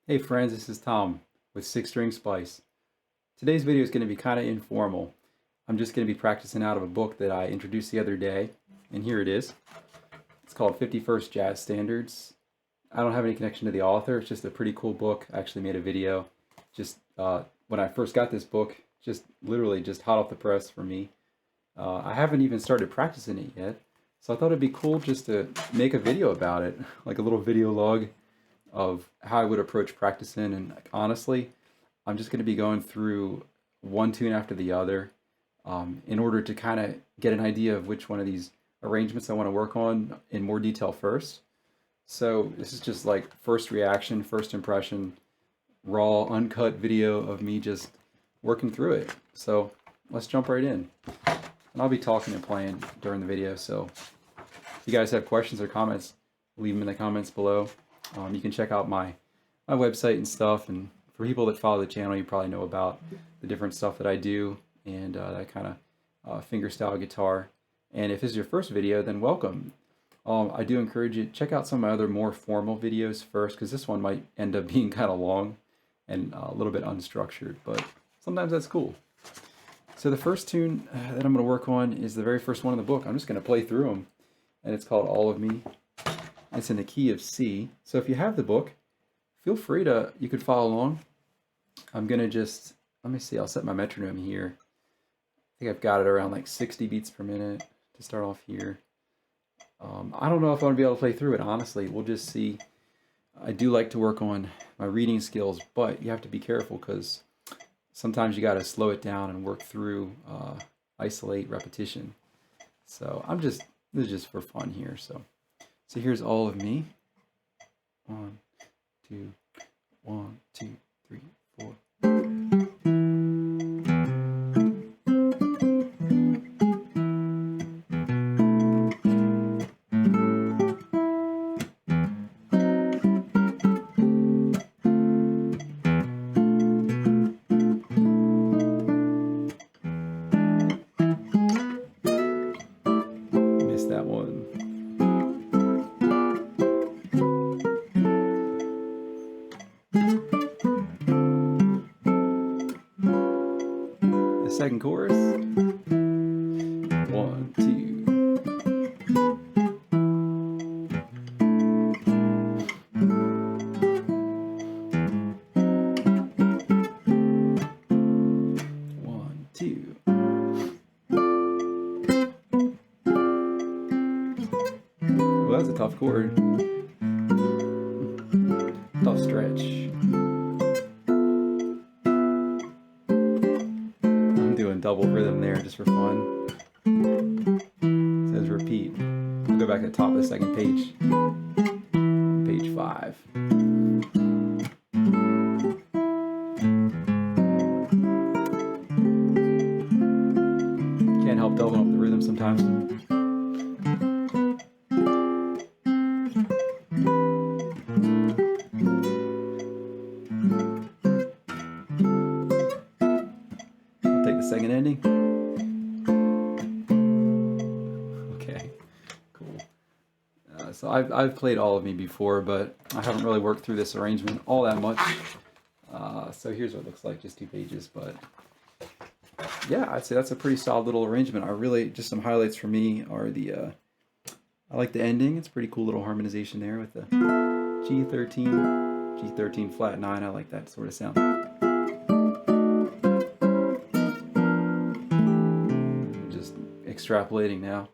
Hey friends, this is Tom with SixStringSpice. Today's video is going to be kind of informal. I'm just going to be practicing out of a book that I introduced the other day, and here it is. It's called 51st Jazz Standards. I don't have any connection to the author, it's just a pretty cool book. I actually made a video just when I first got this book, just literally just hot off the press for me. I haven't even started practicing it yet, so I thought it'd be cool just to make a video about it, like a little video log of how I would approach practicing. And honestly, I'm just going to be going through one tune after the other in order to kind of get an idea of which one of these arrangements I want to work on in more detail first. So this is just like first reaction, first impression, raw, uncut video of me just working through it. So let's jump right in. And I'll be talking and playing during the video, so if you guys have questions or comments, leave them in the comments below. You can check out my website and stuff, and for people that follow the channel, you probably know about the different stuff that I do and that kind of fingerstyle guitar. And if this is your first video, then welcome. I do encourage you to check out some of my other more formal videos first, because this one might end up being kind of long and a little bit unstructured, but sometimes that's cool. So the first tune that I'm going to work on is the very first one in the book. I'm just going to play through them, and it's called All of Me. It's in the key of C. So if you have the book, feel free to, you could follow along. I'm going to just, let me see, I'll set my metronome here. I think I've got it around like 60 beats per minute to start off here. I don't know if I'm going to be able to play through it, honestly. We'll just see. I do like to work on my reading skills, but you have to be careful because sometimes you got to slow it down and work through, isolate repetition. So this is just for fun here. So here's All of Me. 1, 2, 1, 2, 3, 4. Missed that one. The second chorus. 1, 2. Well, that's a tough chord. Tough stretch. I'm doing double rhythm there just for fun. It says repeat. I'll go back to the top of the second page. Page 5. Can't help doubling up the rhythm sometimes. Take the second ending. Okay, cool. So I've played All of Me before, but I haven't really worked through this arrangement all that much. So here's what it looks like, just 2 pages. But yeah, I'd say that's a pretty solid little arrangement. Just some highlights for me are I like the ending. It's a pretty cool little harmonization there with the G13, G13 flat 9. I like that sort of sound. Extrapolating now.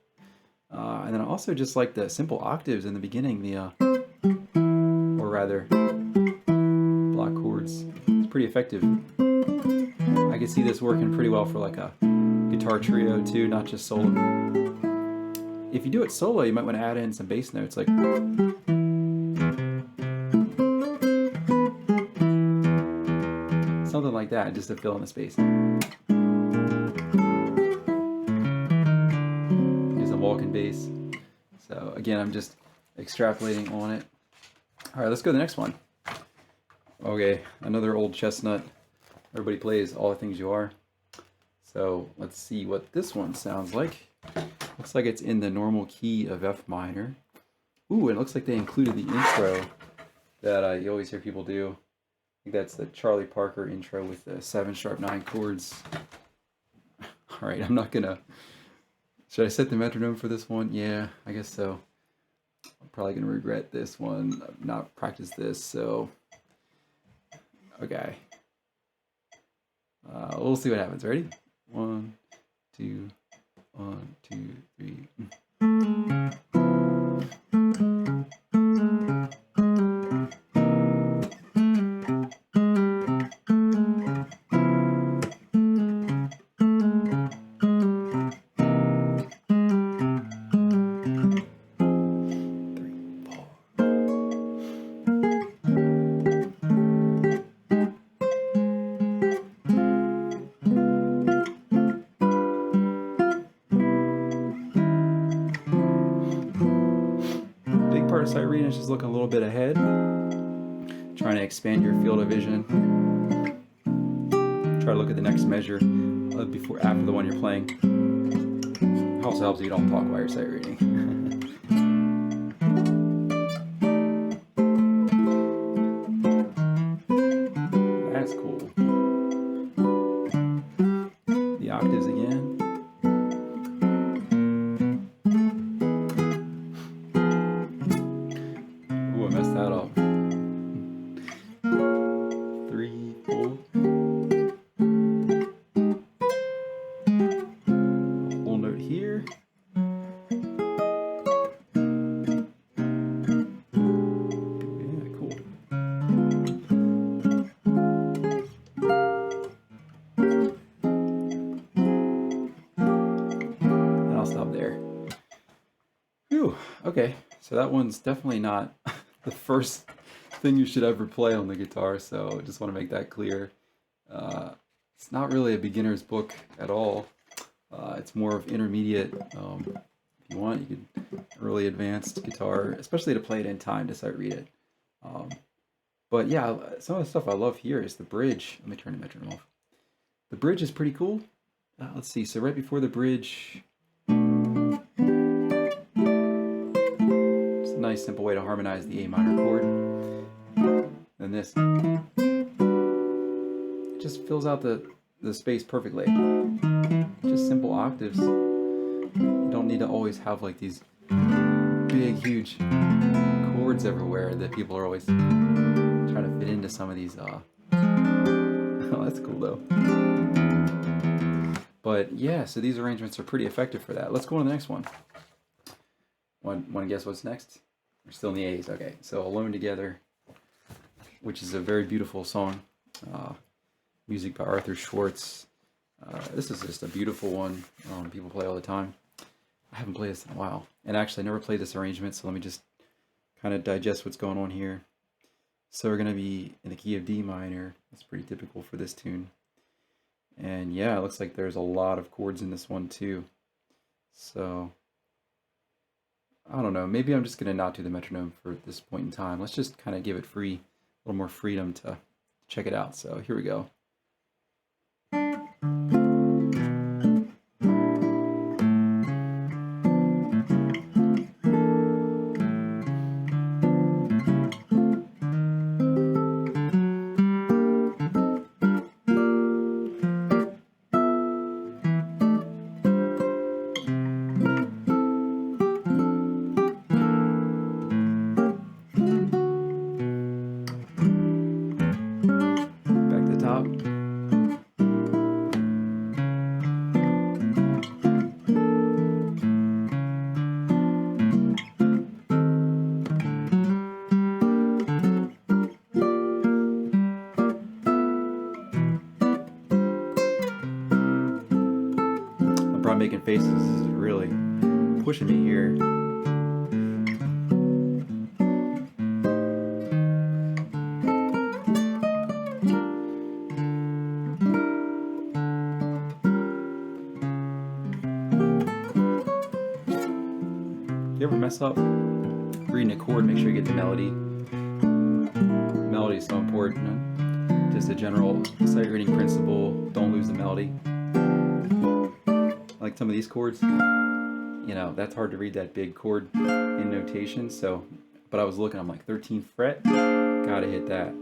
And then I also just like the simple octaves in the beginning, or rather block chords. It's pretty effective. I can see this working pretty well for like a guitar trio too, not just solo. If you do it solo, you might want to add in some bass notes, like something like that, just to fill in the space. Walking bass. So again, I'm just extrapolating on it. All right, let's go to the next one. Okay, another old chestnut. Everybody plays All the Things You Are. So let's see what this one sounds like. Looks like it's in the normal key of F minor. Ooh, it looks like they included the intro that you always hear people do. think that's the Charlie Parker intro with the 7♯9 chords. All right, I'm not gonna. Should I set the metronome for this one? Yeah, I guess so. I'm probably gonna regret this one. I've not practiced this, so okay. We'll see what happens. Ready? 1, 2, 1, 2, 3. Part of sight reading is just looking a little bit ahead, trying to expand your field of vision. Try to look at the next measure after the one you're playing. It also helps you don't talk while you're sight reading. That's cool. The octaves again. Ooh, I messed that up. 3, 4. A whole note here. Yeah, cool. And I'll stop there. Whew, okay, so that one's definitely not the first thing you should ever play on the guitar, so just want to make that clear. It's not really a beginner's book at all. It's more of intermediate. If you want, you could early advanced guitar, especially to play it in time to sight read it. But yeah, some of the stuff I love here is the bridge. Let me turn the metronome off. The bridge is pretty cool. Let's see, so right before the bridge, it's a nice simple way to harmonize the A minor chord. And this, it just fills out the space perfectly. Just simple octaves. You don't need to always have like these big, huge chords everywhere that people are always trying to fit into some of these. Oh, that's cool though. But yeah, so these arrangements are pretty effective for that. Let's go on to the next one. Want to guess what's next? We're still in the A's. Okay, so Alone Together, which is a very beautiful song. Music by Arthur Schwartz. This is just a beautiful one. People play all the time. I haven't played this in a while. And actually, I never played this arrangement, so let me just kind of digest what's going on here. So we're going to be in the key of D minor. That's pretty typical for this tune. And yeah, it looks like there's a lot of chords in this one too. So, I don't know. Maybe I'm just going to not do the metronome for this point in time. Let's just kind of give it a little more freedom to check it out. So here we go. Making faces. This is really pushing me here. If you ever mess up reading a chord, make sure you get the melody. Melody is so important. Just a general sight reading principle, don't lose the melody. Like some of these chords, you know, that's hard to read that big chord in notation. So, but I was looking, I'm like 13th fret, gotta hit that.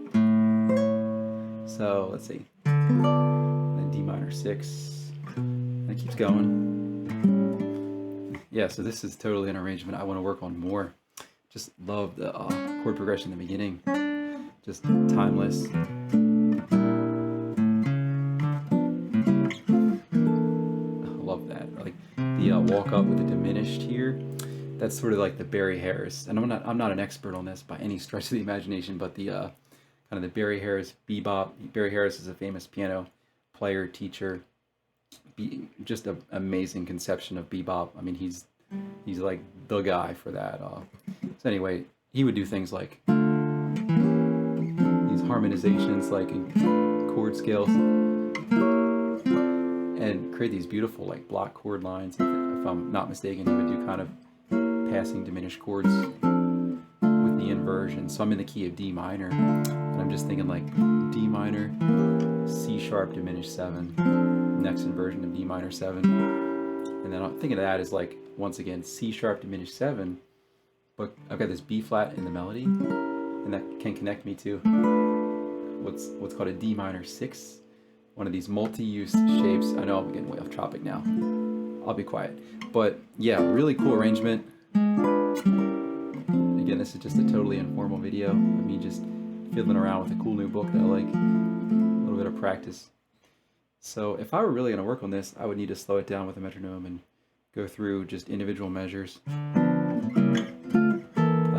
So let's see. Then D minor 6. And it keeps going. Yeah, so this is totally an arrangement I want to work on more. Just love the chord progression in the beginning. Just timeless. I love that. Like the walk up with the diminished here. That's sort of like the Barry Harris. And I'm not an expert on this by any stretch of the imagination, but the kind of the Barry Harris bebop. Barry Harris is a famous piano player, teacher. Just an amazing conception of bebop. I mean, he's like the guy for that. So anyway, he would do things like these harmonizations, like in chord scales, and create these beautiful like block chord lines. If I'm not mistaken, he would do kind of passing diminished chords with the inversion. So I'm in the key of D minor, and I'm just thinking like D minor, C sharp diminished 7, next inversion of D minor 7, and then I'm thinking of that as like once again C sharp diminished 7, but I've got this B flat in the melody, and that can connect me to what's called a D minor 6, one of these multi-use shapes. I know I'm getting way off topic now. I'll be quiet, but yeah, really cool arrangement. Again, this is just a totally informal video of me just fiddling around with a cool new book that I like, a little bit of practice. So if I were really going to work on this, I would need to slow it down with a metronome and go through just individual measures. I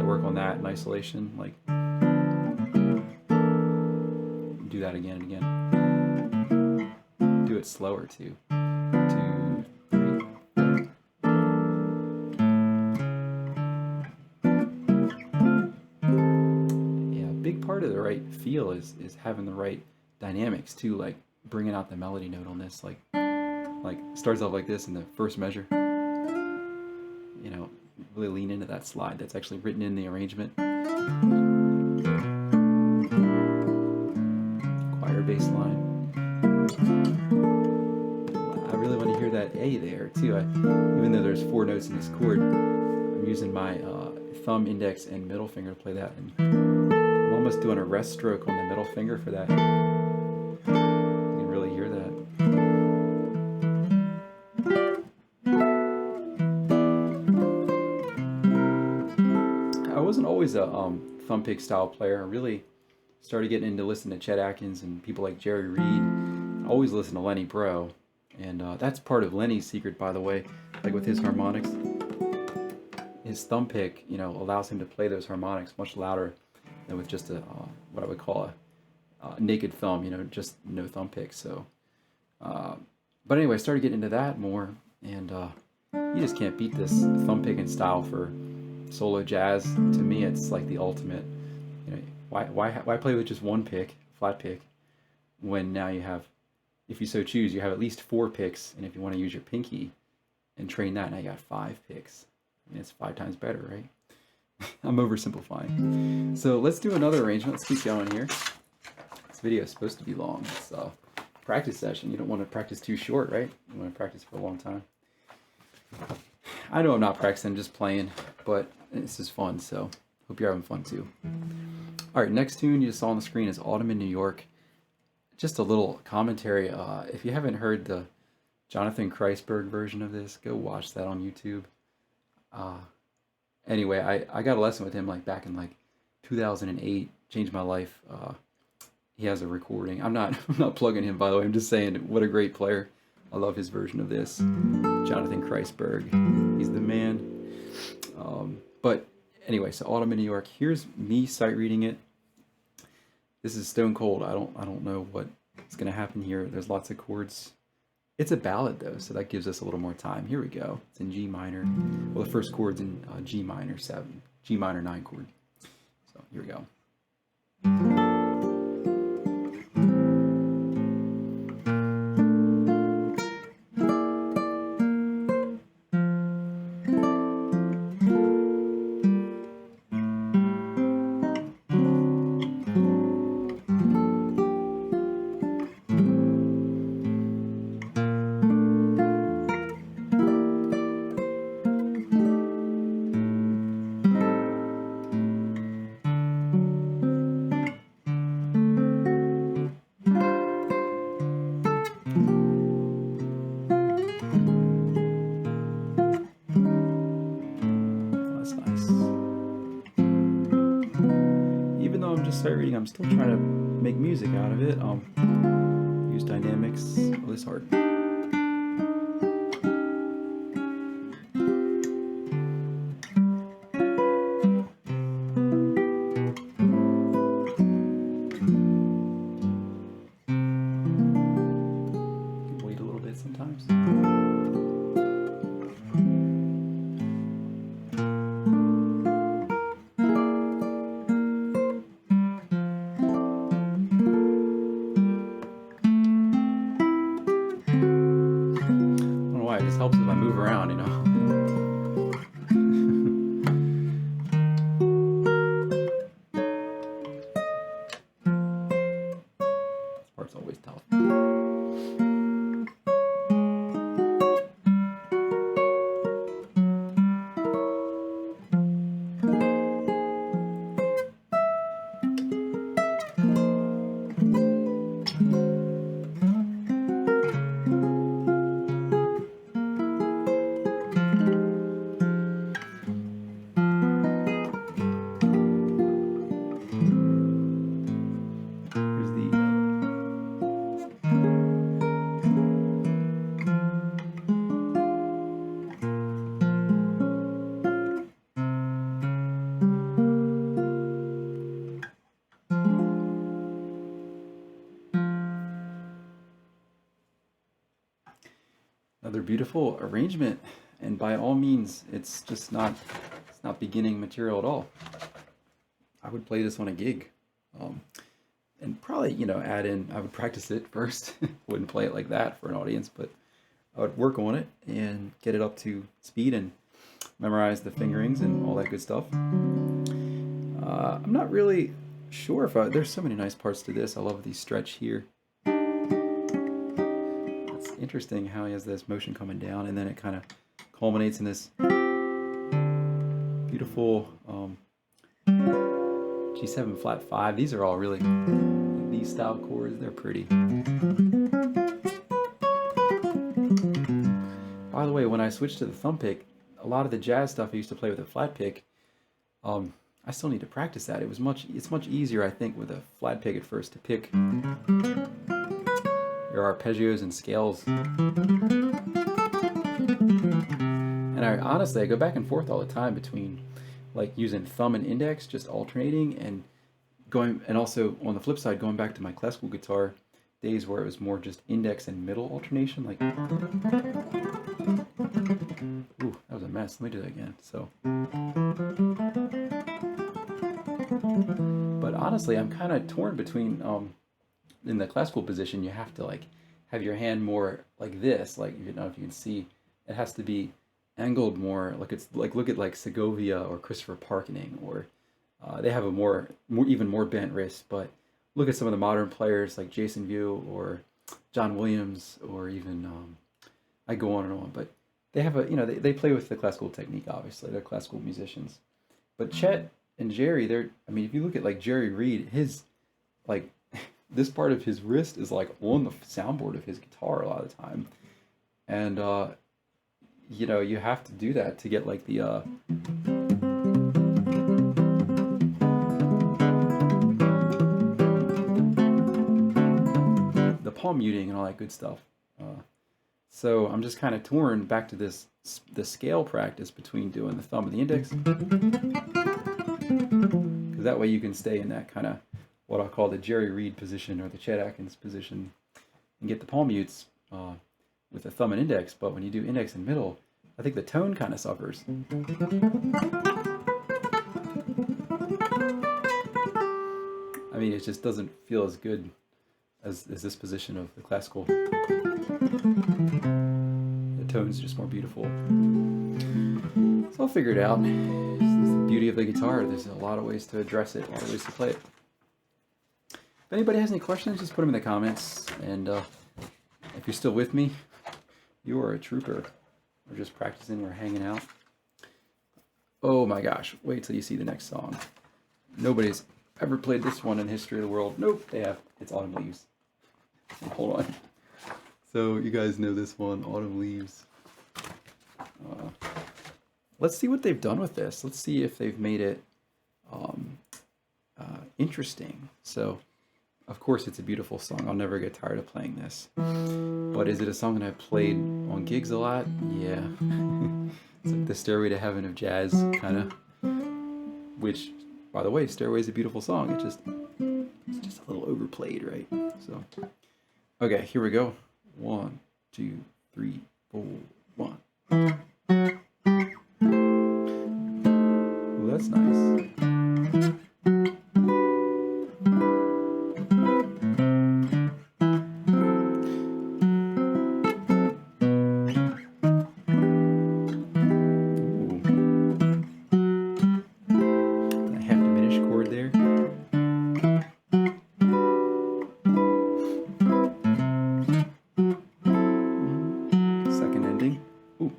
work on that in isolation, like do that again and again. Do it slower too. 2, 3, 4. Yeah, a big part of the right feel is having the right dynamics too, like bringing out the melody note on this, like starts off like this in the first measure. You know, really lean into that slide that's actually written in the arrangement. Choir bass line. I really want to hear that A there too. Even though there's 4 notes in this chord, I'm using my thumb, index, and middle finger to play that. And I'm almost doing a rest stroke on the middle finger for that. You can really hear that. I wasn't always a thumb pick style player. I really started getting into listening to Chet Atkins and people like Jerry Reed. I always listened to Lenny Breau, and that's part of Lenny's secret, by the way. Like with his harmonics, his thumb pick, you know, allows him to play those harmonics much louder than with just a what I would call a naked thumb, you know, just no thumb pick. So, but anyway, I started getting into that more, and you just can't beat this thumb picking style for solo jazz. To me, it's like the ultimate. You know, why play with just one pick, flat pick, when now you have, if you so choose, you have at least 4 picks, and if you want to use your pinky and train that, now you got 5 picks. I mean, it's 5 times better, right? I'm oversimplifying. So let's do another arrangement. Let's keep going here. This video is supposed to be long. It's a practice session. You don't want to practice too short, right? You want to practice for a long time. I know I'm not practicing, I'm just playing, but this is fun, so hope you're having fun too. All right, next tune you just saw on the screen is Autumn in New York. Just a little commentary. If you haven't heard the Jonathan Kreisberg version of this, go watch that on YouTube. Anyway, I got a lesson with him like back in like 2008, changed my life. He has a recording. I'm not plugging him, by the way. I'm just saying what a great player. I love his version of this. Jonathan Kreisberg. He's the man. But anyway, so Autumn in New York. Here's me sight reading it. This is stone cold. I don't know what's gonna happen here. There's lots of chords. It's a ballad though, so that gives us a little more time. Here we go. It's in G minor. Well, the first chord's in G minor 7, G minor 9 chord. So here we go. just start reading. I'm still trying to make music out of it. Use dynamics. Oh, this is hard. Wait a little bit sometimes. It just helps if I move around, you know. This part's always tough. Another beautiful arrangement, and by all means, it's not beginning material at all. I would play this on a gig, and probably, you know, add in, I would practice it first. Wouldn't play it like that for an audience, but I would work on it and get it up to speed and memorize the fingerings and all that good stuff. I'm not really sure if there's so many nice parts to this. I love the stretch here. It's interesting how he has this motion coming down, and then it kind of culminates in this beautiful G7 flat 5. These are all really, these style chords, they're pretty. By the way, when I switched to the thumb pick, a lot of the jazz stuff I used to play with a flat pick, I still need to practice that. It's much easier, I think, with a flat pick at first to pick your arpeggios and scales. And honestly, I go back and forth all the time between like using thumb and index, just alternating, and also on the flip side, going back to my classical guitar days where it was more just index and middle alternation. Like, ooh, that was a mess. Let me do that again. So, but honestly, I'm kind of torn between, in the classical position, you have to like have your hand more like this. Like, you know, if you can see, it has to be angled more. Like, it's like, look at like Segovia or Christopher Parkening, or they have a even more bent wrist. But look at some of the modern players like Jason View or John Williams, or even I go on and on. But they have they play with the classical technique. Obviously, they're classical musicians. But Chet and Jerry, I mean, if you look at like Jerry Reed, his like this part of his wrist is like on the soundboard of his guitar a lot of the time, and you know, you have to do that to get like the palm muting and all that good stuff. So I'm just kind of torn back to the scale practice between doing the thumb and the index, because that way you can stay in that kind of what I'll call the Jerry Reed position or the Chet Atkins position and get the palm mutes with the thumb and index. But when you do index and middle, I think the tone kind of suffers. I mean, it just doesn't feel as good as this position of the classical. The tone's just more beautiful. So I'll figure it out. It's the beauty of the guitar. There's a lot of ways to address it, a lot of ways to play it. If anybody has any questions, just put them in the comments. And if you're still with me, you are a trooper. We're just practicing, we're hanging out. Oh my gosh, wait till you see the next song. Nobody's ever played this one in the history of the world. Nope, they have. It's Autumn Leaves. Hold on. So you guys know this one, Autumn Leaves. Let's see what they've done with this. Let's see if they've made it interesting. So, of course, it's a beautiful song. I'll never get tired of playing this. But is it a song that I've played on gigs a lot? Yeah. It's like the Stairway to Heaven of jazz, kind of. Which, by the way, Stairway is a beautiful song. It's just a little overplayed, right? So, okay, here we go. 1, 2, 3, 4, 1. Ooh, that's nice.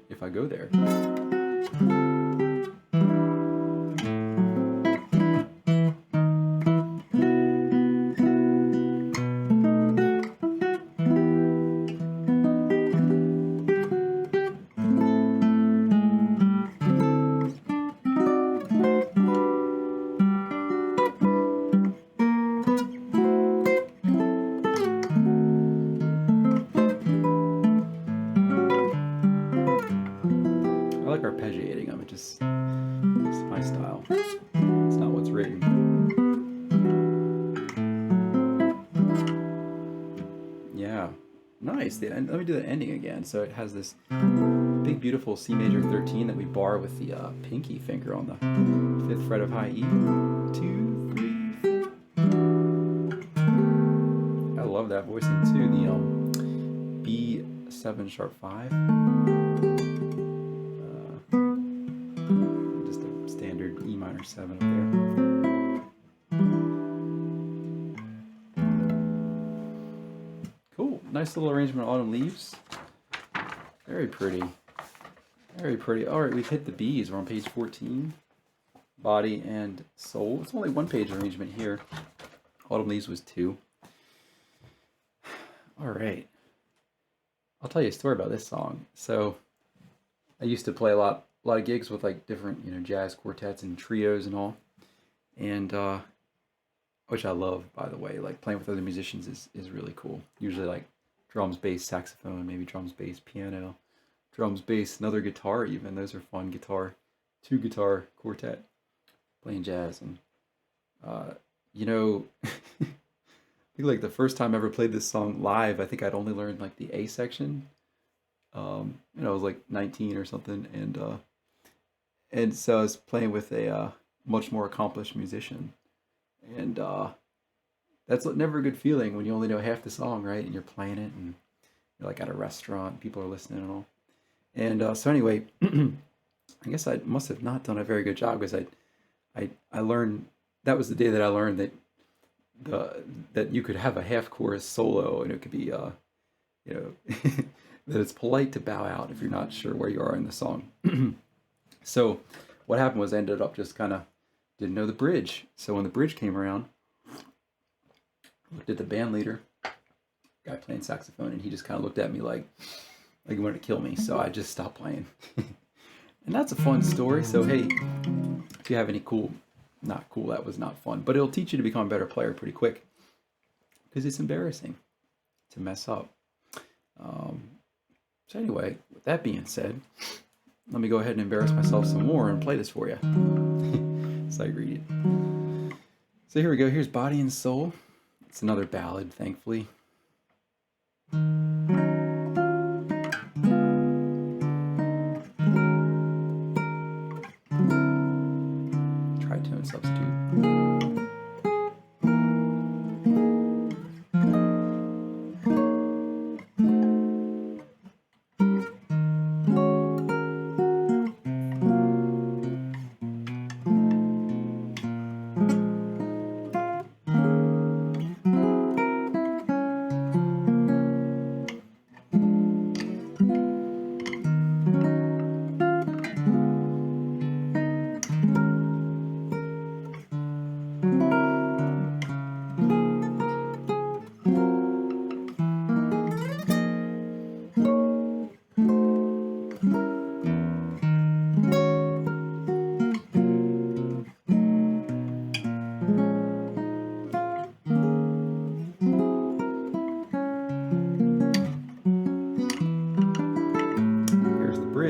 If I go there. I like arpeggiating them. It's my style. It's not what's written. Yeah, nice. Let me do the ending again. So it has this big, beautiful C major 13 that we bar with the pinky finger on the 5th fret of high E. 2, 3, 4. I love that voicing too. The B7 sharp 5. Just a standard E minor 7 up there. Cool. Nice little arrangement of Autumn Leaves. Very pretty. Very pretty. Alright, we've hit the B's. We're on page 14. Body and Soul. It's only one page arrangement here. Autumn Leaves was 2. Alright. I'll tell you a story about this song. So, I used to play a lot of gigs with like different, jazz quartets and trios and all. And, which I love, by the way. Like, playing with other musicians is really cool. Usually, like, drums, bass, saxophone, maybe drums, bass, piano, drums, bass, another guitar even. Those are fun. Guitar, 2-guitar quartet, playing jazz. And, I think like the first time I ever played this song live, I think I'd only learned like the A section. I was like 19 or something. And so I was playing with a much more accomplished musician. And that's never a good feeling when you only know half the song, right? And you're playing it and you're like at a restaurant, people are listening and all. And so anyway, I guess I must have not done a very good job because I learned, that was the day that I learned that that you could have a half chorus solo and it could be that it's polite to bow out if you're not sure where you are in the song. So what happened was I ended up just kind of didn't know the bridge. So when the bridge came around, looked at the band leader, guy playing saxophone, and he just kind of looked at me like he wanted to kill me. So I just stopped playing. And that's a fun story. So hey, if you have any not cool, that was not fun, but it'll teach you to become a better player pretty quick because it's embarrassing to mess up. So anyway, with that being said, let me go ahead and embarrass myself some more and play this for you. So I read it. So here we go. Here's Body and Soul. It's another ballad, thankfully. Tritone substitute.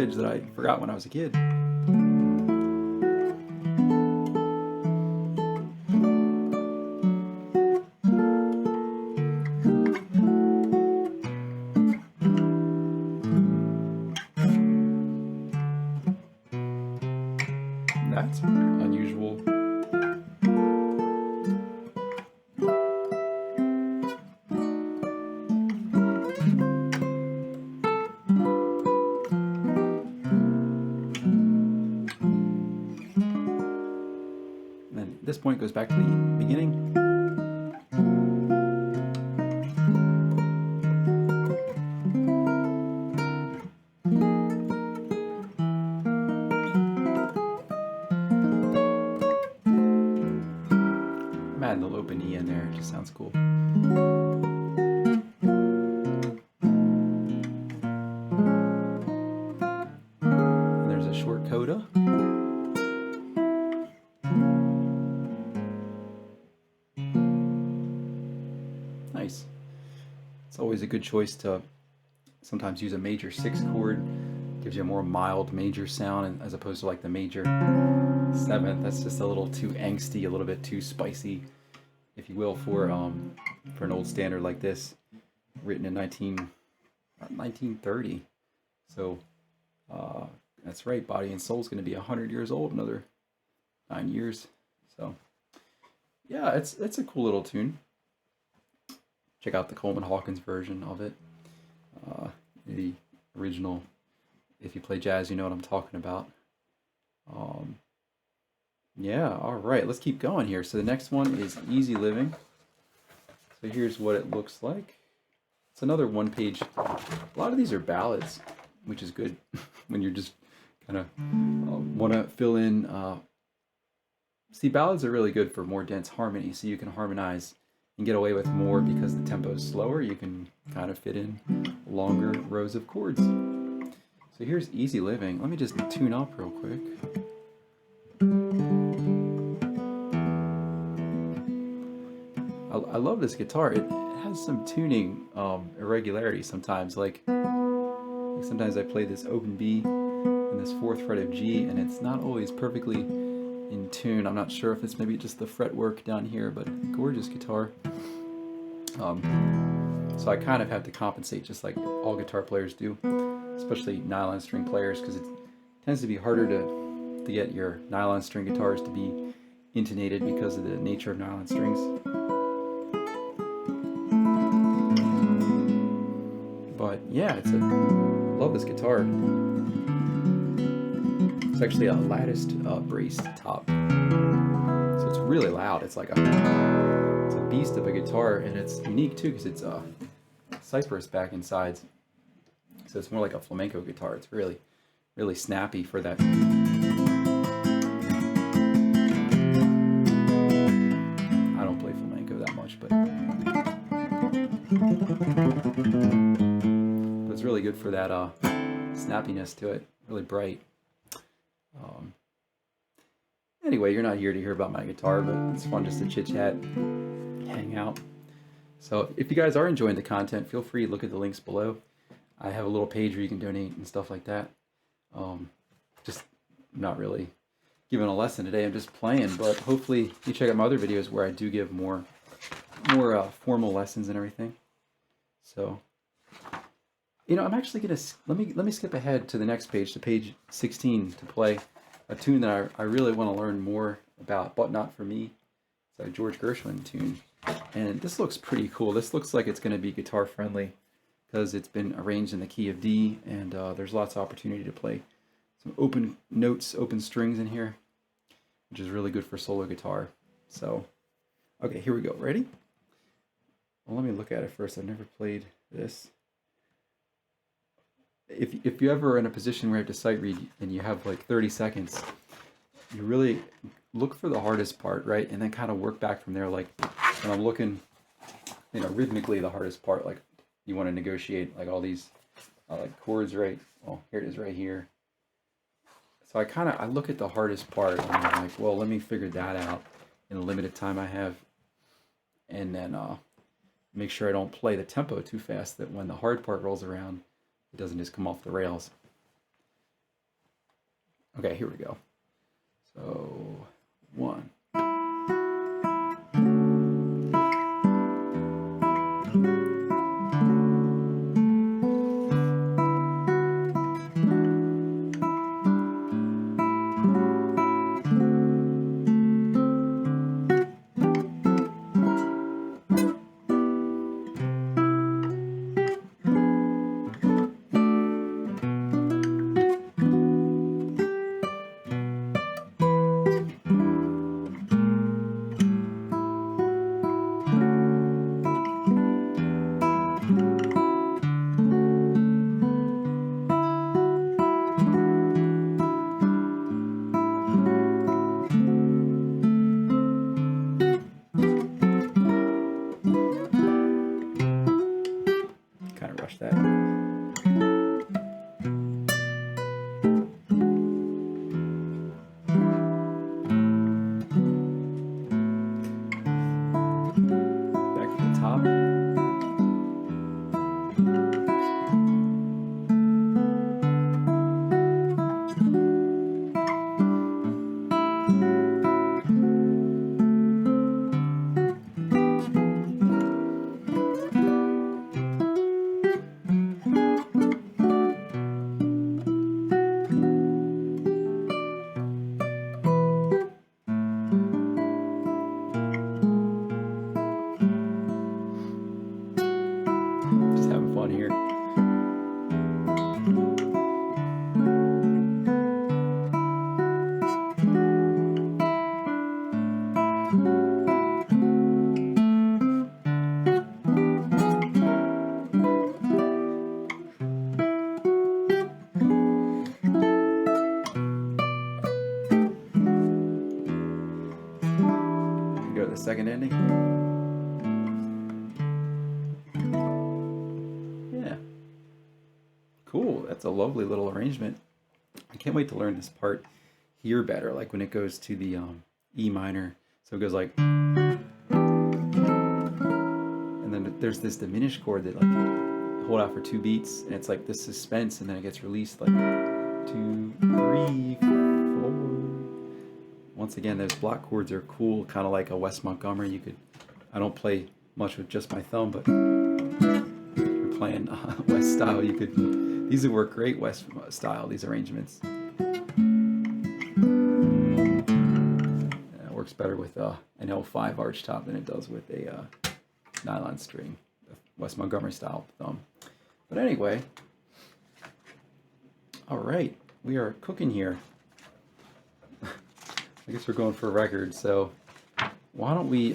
bridge that I forgot when I was a kid. That's unusual. And then this point goes back to the beginning. I'm adding the open E in there, it just sounds cool. And there's a short coda. Nice. It's always a good choice to sometimes use a major 6 chord. Gives you a more mild major sound as opposed to like the major 7th. That's just a little too angsty, a little bit too spicy, if you will, for an old standard like this, written in 1930. So that's right, Body and Soul is going to be 100 years old, another 9 years. So yeah, it's a cool little tune. Check out the Coleman Hawkins version of it. The original, if you play jazz, you know what I'm talking about. Yeah, all right, let's keep going here. So the next one is Easy Living. So here's what it looks like. It's another one page. A lot of these are ballads, which is good when you're just kind of want to fill in. See, ballads are really good for more dense harmony, so you can harmonize and get away with more because the tempo is slower. You can kind of fit in longer rows of chords. So here's Easy Living. Let me just tune up real quick. I love this guitar. It has some tuning irregularity sometimes. Like sometimes I play this open B and this 4th fret of G, and it's not always perfectly in tune. I'm not sure if it's maybe just the fretwork down here, but gorgeous guitar. So I kind of have to compensate, just like all guitar players do, especially nylon string players, because it tends to be harder to get your nylon string guitars to be intonated because of the nature of nylon strings. But yeah, I love this guitar. It's actually a latticed braced top, so it's really loud. It's like it's a beast of a guitar, and it's unique too because it's cypress back and sides, so it's more like a flamenco guitar. It's really, really snappy for that. I don't play flamenco that much, but it's really good for that snappiness to it. Really bright. Anyway, you're not here to hear about my guitar, but it's fun just to chit chat, hang out. So if you guys are enjoying the content, feel free to look at the links below. I have a little page where you can donate and stuff like that. Just not really giving a lesson today, I'm just playing, but hopefully you check out my other videos where I do give more formal lessons and everything. So, you know, I'm actually gonna let me skip ahead to the next page, to page 16, to play a tune that I really want to learn more about, but not for me. It's a George Gershwin tune, and this looks pretty cool. This looks like it's going to be guitar friendly because it's been arranged in the key of D, and there's lots of opportunity to play some open notes, open strings in here, which is really good for solo guitar. So, okay, here we go. Ready? Well, let me look at it first. I've never played this. If you're ever in a position where you have to sight read and you have like 30 seconds, you really look for the hardest part, right? And then kind of work back from there. Like when I'm looking, you know, rhythmically the hardest part, like you want to negotiate like all these like chords, right? Well, here it is right here. So I look at the hardest part and I'm like, well, let me figure that out in the limited time I have. And then make sure I don't play the tempo too fast, that when the hard part rolls around, it doesn't just come off the rails. Okay, here we go. So 1. Kind of rush that. Back to the top. Just having fun here. Go to the second ending. Yeah. Cool. That's a lovely little arrangement. I can't wait to learn this part here better, like when it goes to the E minor. So it goes like, and then there's this diminished chord that like hold out for 2 beats, and it's like this suspense, and then it gets released like 2, 3, 4. Once again, those block chords are cool, kind of like a Wes Montgomery. I don't play much with just my thumb, but if you're playing Wes style, these would work great Wes style, these arrangements. It works better with an L5 arch top than it does with a nylon string, Wes Montgomery style thumb. But anyway, all right, we are cooking here. I guess we're going for a record, so why don't we,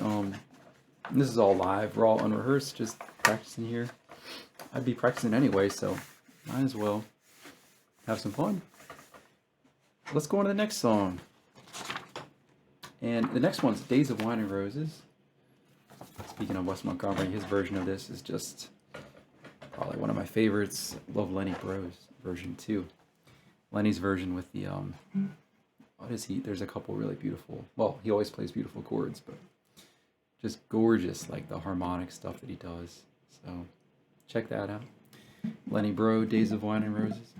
this is all live, we're all unrehearsed, just practicing here. I'd be practicing anyway, so might as well have some fun. Let's go on to the next song. And the next one's Days of Wine and Roses. Speaking of Wes Montgomery, his version of this is just probably one of my favorites. Love Lenny Breaux's version too. Lenny's version with the, what is he? There's a couple really beautiful, well, he always plays beautiful chords, but just gorgeous, like the harmonic stuff that he does. So check that out. Lenny Breaux, Days of Wine and Roses.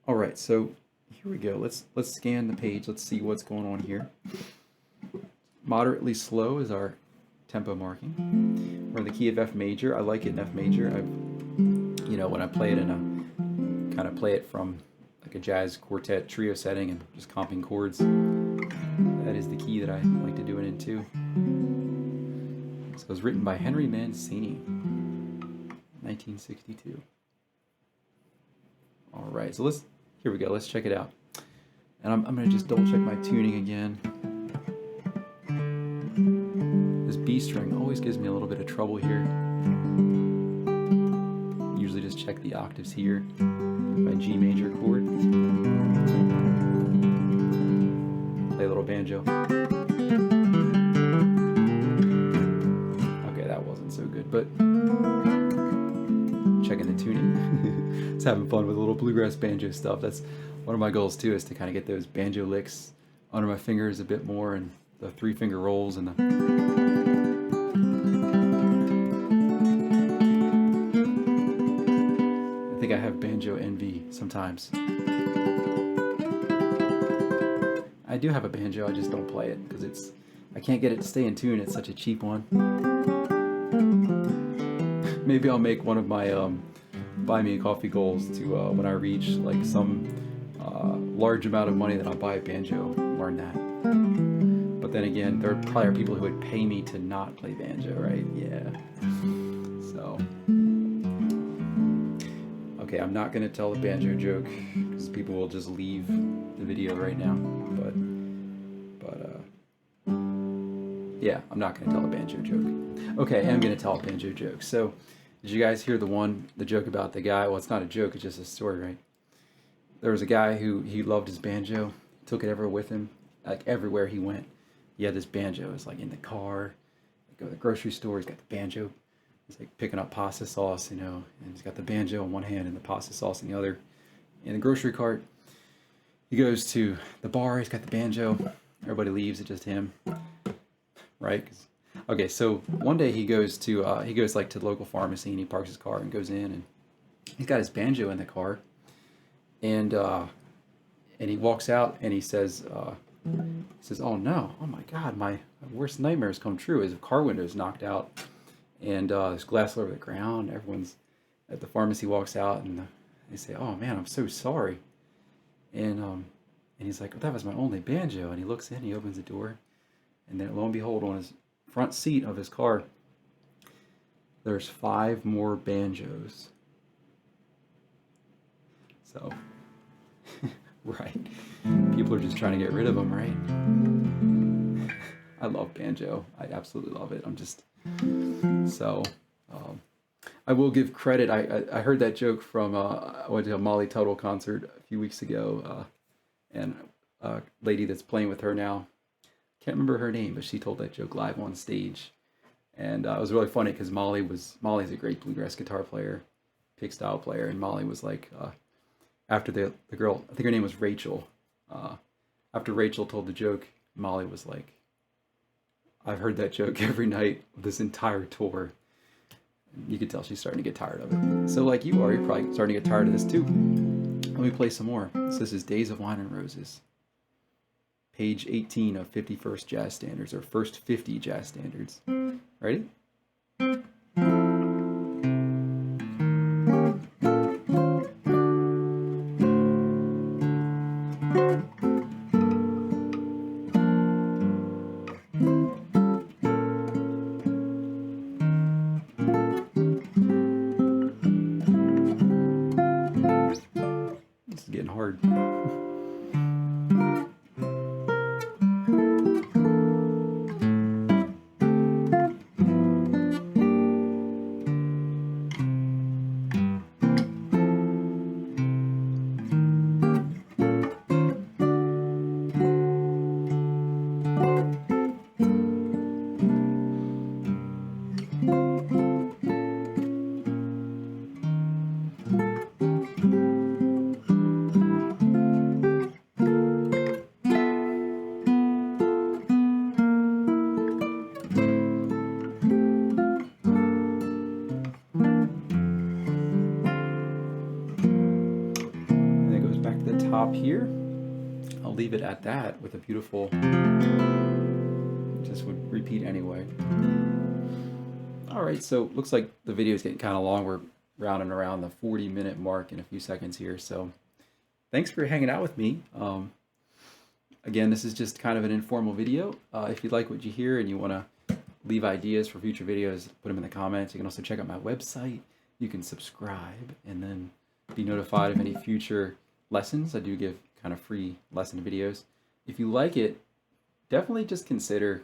All right, so here we go. Let's scan the page. Let's see what's going on here. Moderately slow is our tempo marking. We're in the key of F major. I like it in F major. When I play it kind of play it from like a jazz quartet trio setting and just comping chords. That is the key that I like to do it in too. So it was written by Henry Mancini, 1962. All right, so here we go. Let's check it out. And I'm going to just double check my tuning again. This B string always gives me a little bit of trouble here. Usually just check the octaves here. My G major chord. Play a little banjo. Okay, that wasn't so good, but checking the tuning. It's having fun with a little bluegrass banjo stuff. That's one of my goals too, is to kind of get those banjo licks under my fingers a bit more, and the 3-finger rolls and the I think I have banjo envy sometimes. do have a banjo, I just don't play it because I can't get it to stay in tune. It's such a cheap one. Maybe I'll make one of my buy me a coffee goals to when I reach like some large amount of money that I'll buy a banjo, learn that. But then again, there probably are people who would pay me to not play banjo, right? Yeah. So, okay, I'm not gonna tell the banjo joke because people will just leave the video right now. But yeah, I'm not gonna tell a banjo joke. Okay, I'm gonna tell a banjo joke. So, did you guys hear the joke about the guy? Well, it's not a joke, it's just a story, right? There was a guy who he loved his banjo, took it everywhere with him, like everywhere he went. He had this banjo. It's like in the car, go to the grocery store. He's got the banjo. He's like picking up pasta sauce, you know, and he's got the banjo in one hand and the pasta sauce in the other. In the grocery cart, he goes to the bar. He's got the banjo. Everybody leaves. It's just him, right? Okay, so one day he goes like to the local pharmacy and he parks his car and goes in and he's got his banjo in the car, and he walks out and he says, "Oh no, oh my God, my worst nightmare has come true." His car window is knocked out, and there's glass all over the ground. Everyone's at the pharmacy walks out, and they say, "Oh man, I'm so sorry." And he's like, "Well, that was my only banjo." And he looks in, he opens the door, and then lo and behold, on his front seat of his car, there's 5 more banjos. So, right. People are just trying to get rid of them, right? I love banjo. I absolutely love it. I'm just so. I will give credit. I heard that joke from I went to a Molly Tuttle concert a few weeks ago, and a lady that's playing with her now, can't remember her name, but she told that joke live on stage, and it was really funny because Molly's a great bluegrass guitar player, pick style player, and Molly was like, after the girl, I think her name was Rachel. After Rachel told the joke, Molly was like, "I've heard that joke every night of this entire tour." You could tell she's starting to get tired of it. So like you are, you're probably starting to get tired of this too. Let me play some more. This is Days of Wine and Roses. Page 18 of 51st Jazz Standards, or First 50 Jazz Standards. Ready? This is getting hard. Top here. I'll leave it at that with a beautiful, just would repeat anyway. Alright, so looks like the video is getting kind of long. We're rounding around the 40-minute mark in a few seconds here, so thanks for hanging out with me. Again, this is just kind of an informal video. If you like what you hear and you want to leave ideas for future videos, put them in the comments. You can also check out my website. You can subscribe and then be notified of any future lessons. I do give kind of free lesson videos. If you like it, definitely just consider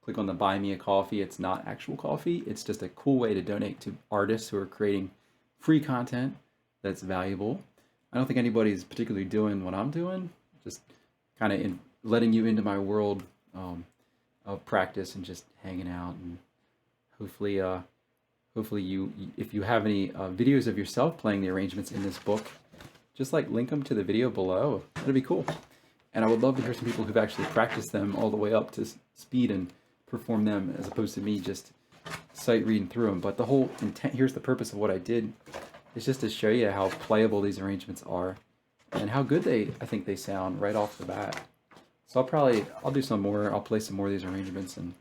click on the Buy Me a Coffee. It's not actual coffee. It's just a cool way to donate to artists who are creating free content that's valuable. I don't think anybody's particularly doing what I'm doing. Just kind of letting you into my world of practice and just hanging out, and hopefully you, if you have any videos of yourself playing the arrangements in this book, just like link them to the video below. That'd be cool. And I would love to hear some people who've actually practiced them all the way up to speed and perform them, as opposed to me just sight reading through them. But the whole intent, here's the purpose of what I did, is just to show you how playable these arrangements are and how good I think they sound right off the bat. So I'll do some more. I'll play some more of these arrangements and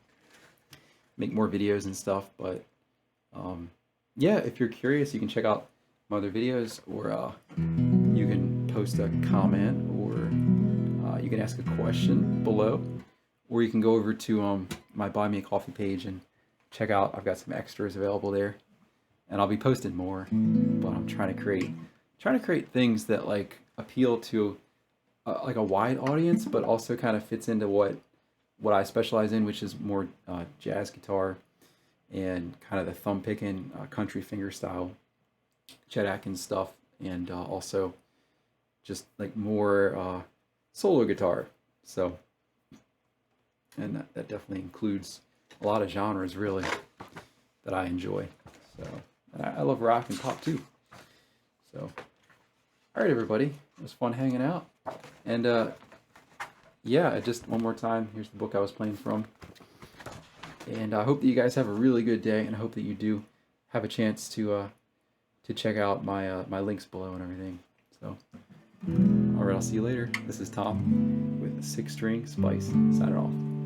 make more videos and stuff. But yeah, if you're curious, you can check out my other videos, or you can post a comment, or you can ask a question below, or you can go over to my Buy Me a Coffee page and check out. I've got some extras available there, and I'll be posting more. But I'm trying to create things that like appeal to like a wide audience, but also kind of fits into what I specialize in, which is more jazz guitar and kind of the thumb picking country finger style Chet Atkins stuff, and also just like more solo guitar. So, and that definitely includes a lot of genres really that I enjoy. So, and I love rock and pop too. So, all right, everybody, it was fun hanging out. And yeah, just one more time, here's the book I was playing from. And I hope that you guys have a really good day, and I hope that you do have a chance to check out my my links below and everything. So, all right, I'll see you later. This is Tom with SixStringSpice. Signing off.